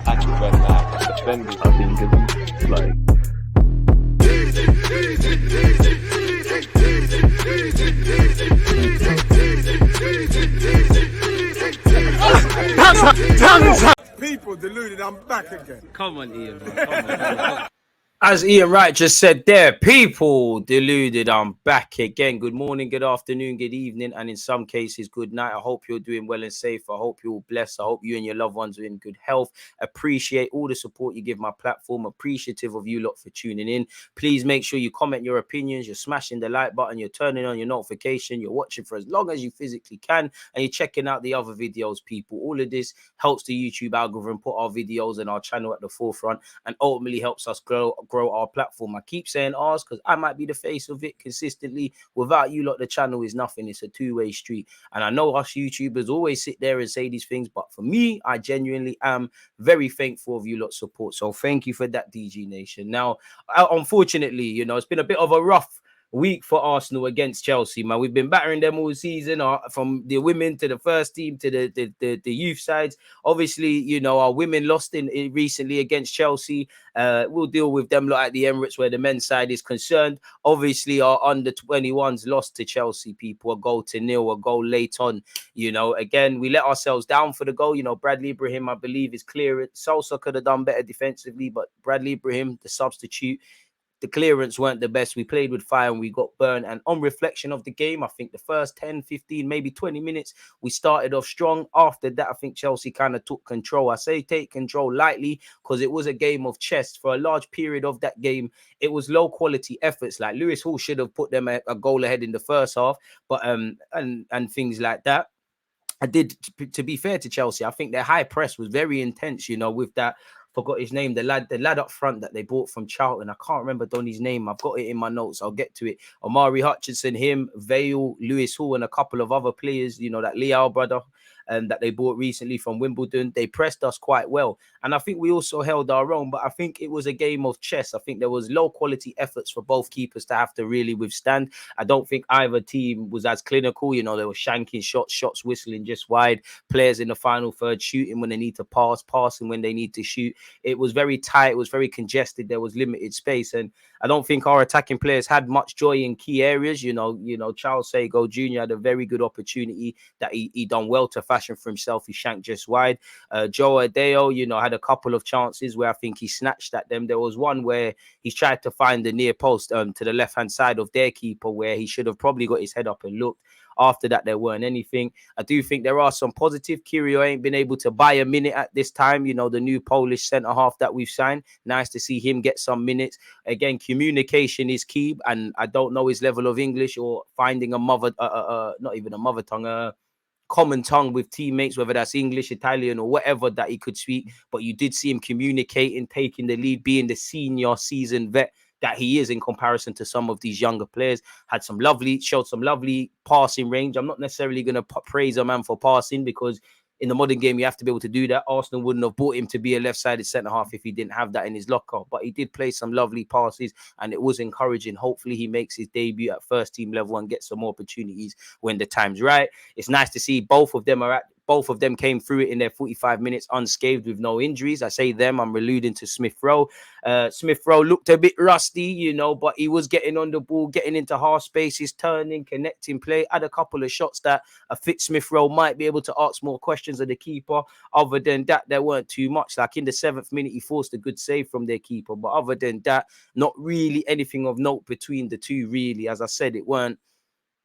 actually went like trendy. I think it's like people deluded. I'm back again. Come on, Ian. Man. Come on. As Ian Wright just said there, people deluded. I'm back again. Good morning, good afternoon, good evening, and in some cases, good night. I hope you're doing well and safe. I hope you're all blessed. I hope you and your loved ones are in good health. Appreciate all the support you give my platform. Appreciative of you lot for tuning in. Please make sure you comment your opinions. You're smashing the like button. You're turning on your notification. You're watching for as long as you physically can, and you're checking out the other videos, people. All of this helps the YouTube algorithm put our videos and our channel at the forefront, and ultimately helps us grow our platform. I keep saying ours because I might be the face of it consistently. Without you lot, the channel is nothing. It's a two-way street. And I know us YouTubers always sit there and say these things, but for me, I genuinely am very thankful of you lot's support. So thank you for that, DG Nation. Now, unfortunately, it's been a bit of a rough week for Arsenal against Chelsea, man. We've been battering them all season, from the women to the first team to the youth sides. Obviously, our women lost in recently against Chelsea. We'll deal with them at the Emirates where the men's side is concerned. Obviously, our under 21's lost to Chelsea, people, a goal to nil, a goal late on. Again, we let ourselves down for the goal. Bradley Ibrahim, I believe, is clear. Sosa could have done better defensively, but Bradley Ibrahim, the substitute, the clearance weren't the best. We played with fire and we got burned. And on reflection of the game, I think the first 10, 15, maybe 20 minutes, we started off strong. After that, I think Chelsea kind of took control. I say take control lightly because it was a game of chess. For a large period of that game, it was low quality efforts. Like Lewis Hall should have put them a goal ahead in the first half, but and things like that. To be fair to Chelsea, I think their high press was very intense, with that. Forgot his name, the lad up front that they bought from Charlton. I can't remember Donny's name. I've got it in my notes. I'll get to it. Omari Hutchinson, him, Vale, Lewis Hall, and a couple of other players, that Leao brother that they bought recently from Wimbledon. They pressed us quite well. And I think we also held our own, but I think it was a game of chess. I think there was low quality efforts for both keepers to have to really withstand. I don't think either team was as clinical. They were shanking shots whistling just wide. Players in the final third shooting when they need to passing when they need to shoot. It was very tight. It was very congested. There was limited space. And I don't think our attacking players had much joy in key areas. Charles Sago Jr. had a very good opportunity that he done well to fashion for himself. He shanked just wide. Joe Adeo, had a couple of chances where I think he snatched at them. There was one where he tried to find the near post to the left-hand side of their keeper where he should have probably got his head up and looked. After that, there weren't anything. I do think there are some positive. Kiwior ain't been able to buy a minute at this time. The new Polish centre-half that we've signed. Nice to see him get some minutes. Again, communication is key. And I don't know his level of English or finding a not even a mother tongue, common tongue with teammates, whether that's English, Italian, or whatever that he could speak. But you did see him communicating, taking the lead, being the senior seasoned vet that he is in comparison to some of these younger players. Showed some lovely passing range. I'm not necessarily going to praise a man for passing because in the modern game, you have to be able to do that. Arsenal wouldn't have bought him to be a left-sided centre-half if he didn't have that in his locker. But he did play some lovely passes and it was encouraging. Hopefully he makes his debut at first-team level and gets some more opportunities when the time's right. It's nice to see both of them came through it in their 45 minutes unscathed with no injuries. I say them, I'm alluding to Smith-Rowe. Smith-Rowe looked a bit rusty, but he was getting on the ball, getting into half spaces, turning, connecting play. Had a couple of shots that a fit Smith-Rowe might be able to ask more questions of the keeper. Other than that, there weren't too much. Like in the 7th minute, he forced a good save from their keeper. But other than that, not really anything of note between the two, really. As I said, it weren't.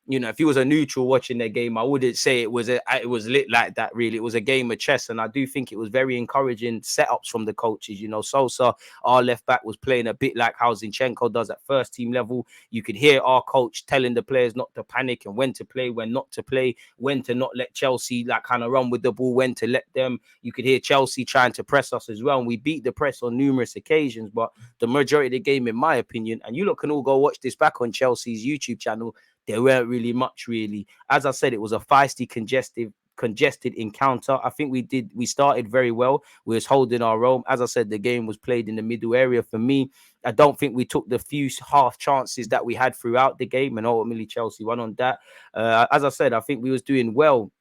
If he was a neutral watching their game, I wouldn't say it was lit like that, really. It was a game of chess, and I do think it was very encouraging setups from the coaches. Sosa, our left back, was playing a bit like how Zinchenko does at first team level. You could hear our coach telling the players not to panic and when to play, when not to play, when to not let Chelsea kind of run with the ball, when to let them. You could hear Chelsea trying to press us as well, and we beat the press on numerous occasions. But the majority of the game, in my opinion, and you lot can all go watch this back on Chelsea's YouTube channel, there weren't really much, really. As I said, it was a feisty, congested encounter. I think we started very well. We was holding our own. As I said, the game was played in the middle area for me. I don't think we took the few half chances that we had throughout the game, and ultimately Chelsea won on that. As I said, I think we was doing well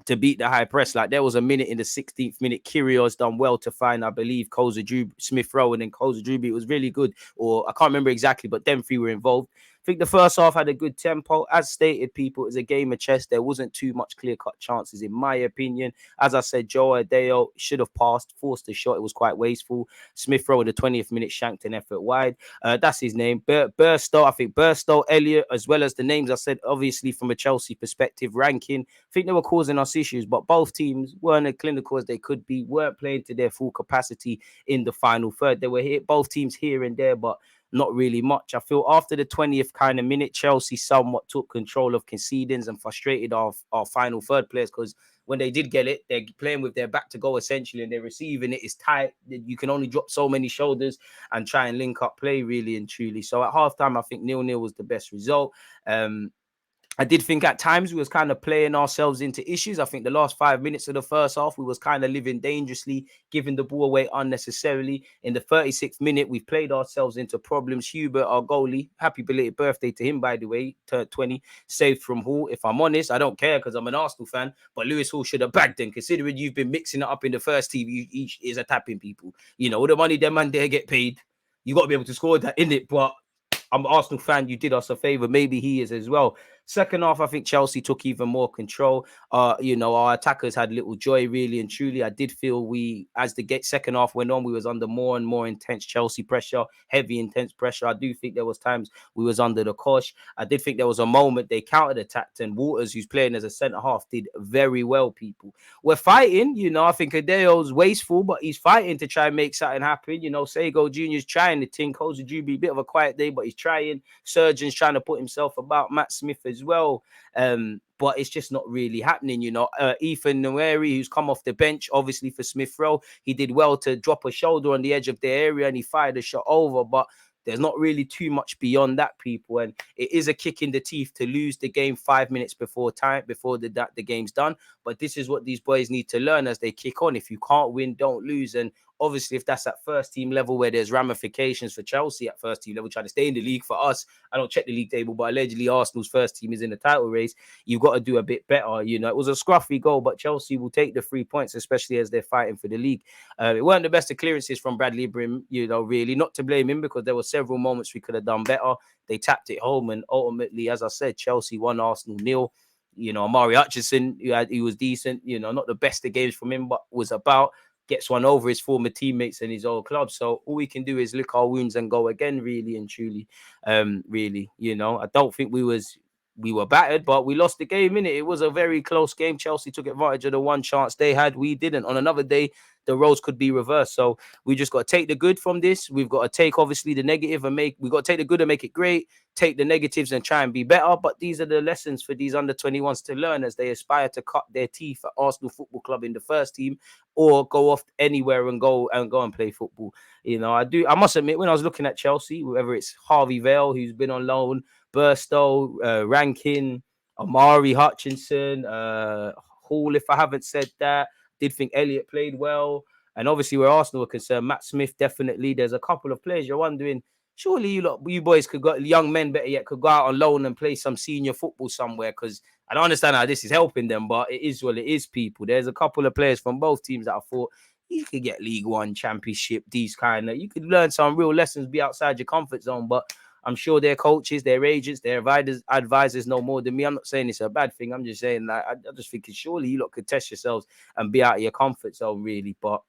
to beat the high press. Like, there was a minute in the 16th minute, Kiwior's done well to find, I believe, Smith-Rowe, and then Koza. It was really good, or I can't remember exactly, but them three were involved. I think the first half had a good tempo. As stated, people, it was a game of chess. There wasn't too much clear-cut chances, in my opinion. As I said, Joe Adeo should have passed, forced a shot. It was quite wasteful. Smith-Rowe in the 20th minute shanked an effort wide. That's his name. Burstow, I think Burstow, Elliott, as well as the names I said, obviously from a Chelsea perspective, ranking, I think they were causing us issues, but both teams weren't as clinical as they could be, weren't playing to their full capacity in the final third. They were here, both teams here and there, but not really much. I feel after the 20th kind of minute, Chelsea somewhat took control of concedings and frustrated our final third players, because when they did get it, they're playing with their back to goal essentially, and they're receiving it. It's tight. You can only drop so many shoulders and try and link up play, really and truly. So at halftime, I think 0-0 was the best result. I did think at times we was kind of playing ourselves into issues. I think the last 5 minutes of the first half, we was kind of living dangerously, giving the ball away unnecessarily. In the 36th minute, we've played ourselves into problems. Hubert, our goalie, happy belated birthday to him, by the way, turned 20, saved from Hall. If I'm honest, I don't care because I'm an Arsenal fan, but Lewis Hall should have bagged him, considering you've been mixing it up in the first team. Each is a tapping people. You know, all the money them man there get paid, you got to be able to score that, in it. But I'm an Arsenal fan. You did us a favor. Maybe he is as well. Second half, I think Chelsea took even more control. Our attackers had little joy, really and truly. I did feel as the second half went on, we was under more and more intense Chelsea pressure, heavy, intense pressure. I do think there was times we was under the cosh. I did think there was a moment they counter-attacked, and Waters, who's playing as a centre-half, did very well, people. We're fighting, I think Adeo's wasteful, but he's fighting to try and make something happen. Sego Jr.'s trying to think. Koza, a bit of a quiet day, but he's trying. Surgeon's trying to put himself about. Matt Smith as well. But it's just not really happening, Ethan Nweri, who's come off the bench, obviously for Smith-Rowe, he did well to drop a shoulder on the edge of the area and he fired a shot over, but there's not really too much beyond that, people. And it is a kick in the teeth to lose the game 5 minutes before the game's done. But this is what these boys need to learn as they kick on. If you can't win, don't lose. And obviously, if that's at first team level where there's ramifications for Chelsea at first team level, trying to stay in the league, for us, I don't check the league table, but allegedly Arsenal's first team is in the title race. You've got to do a bit better. It was a scruffy goal, but Chelsea will take the 3 points, especially as they're fighting for the league. It weren't the best of clearances from Bradley Ibrahim, really. Not to blame him, because there were several moments we could have done better. They tapped it home, and ultimately, as I said, Chelsea won, Arsenal 0. Amari Hutchinson, he was decent. Not the best of games from him, but was about. Gets one over his former teammates and his old club. So all we can do is lick our wounds and go again, really and truly. Really, I don't think we were battered, but we lost the game, innit? It was a very close game. Chelsea took advantage of the one chance they had. We didn't. On another day, the roles could be reversed. So we just got to take the good from this. We've got to take, obviously, the negative and we've got to take the good and make it great, take the negatives and try and be better. But these are the lessons for these under 21s to learn as they aspire to cut their teeth at Arsenal Football Club in the first team, or go off anywhere and go and play football. I must admit, when I was looking at Chelsea, whether it's Harvey Vale, who's been on loan, Burstow, Rankin, Amari Hutchinson, Hall, if I haven't said that, did think Elliott played well. And obviously, where Arsenal are concerned, Matt Smith, definitely. There's a couple of players you're wondering, surely you boys could go, young men better yet, could go out on loan and play some senior football somewhere, because I don't understand how this is helping them, but it is what it is, people. There's a couple of players from both teams that I thought you could get League One, Championship, these kind of, you could learn some real lessons, be outside your comfort zone. But I'm sure their coaches, their agents, their advisors know more than me. I'm not saying it's a bad thing. I'm just saying that I just think surely you lot could test yourselves and be out of your comfort zone, really. But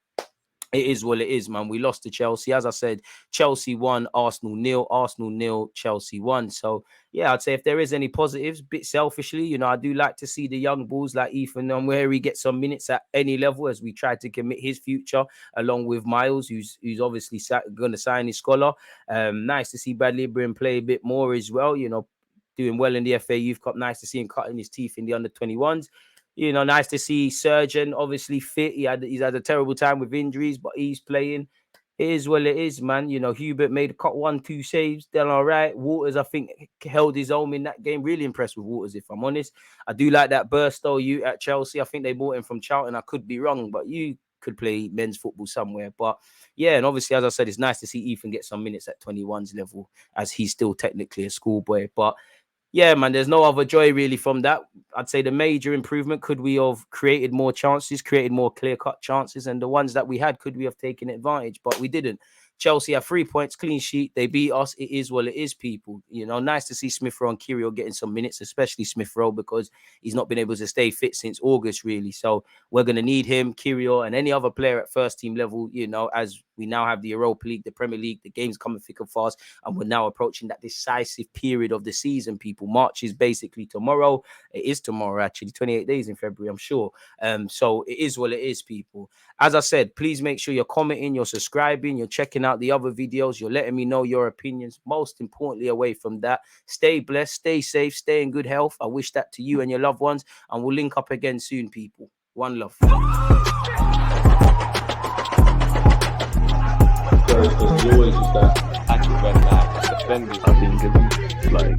it is what it is, man. We lost to Chelsea. As I said, Chelsea won, Arsenal 0, Arsenal 0, Chelsea 1. So, yeah, I'd say if there is any positives, a bit selfishly, I do like to see the young bulls like Ethan and where he gets some minutes at any level as we try to commit his future along with Miles, who's obviously going to sign his scholar. Nice to see Bradley Ibrahim play a bit more as well, doing well in the FA Youth Cup. Nice to see him cutting his teeth in the under 21s. Nice to see Surgeon obviously fit. He's had a terrible time with injuries, but he's playing. It is what it is, man. Hubert made a cut 1-2 saves, done all right. Waters, I think, held his own in that game. Really impressed with Waters, if I'm honest. I do like that Burstow you at Chelsea. I think they bought him from Charlton. I could be wrong, but you could play men's football somewhere. But yeah, and obviously, as I said, it's nice to see Ethan get some minutes at 21's level, as he's still technically a schoolboy. But yeah, man, there's no other joy really from that. I'd say the major improvement, could we have created more chances, created more clear-cut chances? And the ones that we had, could we have taken advantage? But we didn't. Chelsea have 3 points, clean sheet. They beat us. It is what it is, people. You know, nice to see Smith-Rowe and Kiwior getting some minutes, especially Smith-Rowe, because he's not been able to stay fit since August, really. So we're going to need him, Kiwior, and any other player at first team level, you know, as we now have the Europa League, the Premier League, the game's coming thick and fast, and we're now approaching that decisive period of the season, people. March is basically tomorrow. It is tomorrow, actually, 28 days in February, I'm sure. So it is what it is, people. As I said, please make sure you're commenting, you're subscribing, you're checking out the other videos, you're letting me know your opinions. Most importantly, away from that, stay blessed, stay safe, stay in good health. I wish that to you and your loved ones, and we'll link up again soon, people. One love. Because you always use that active red flag, defending. I think it's like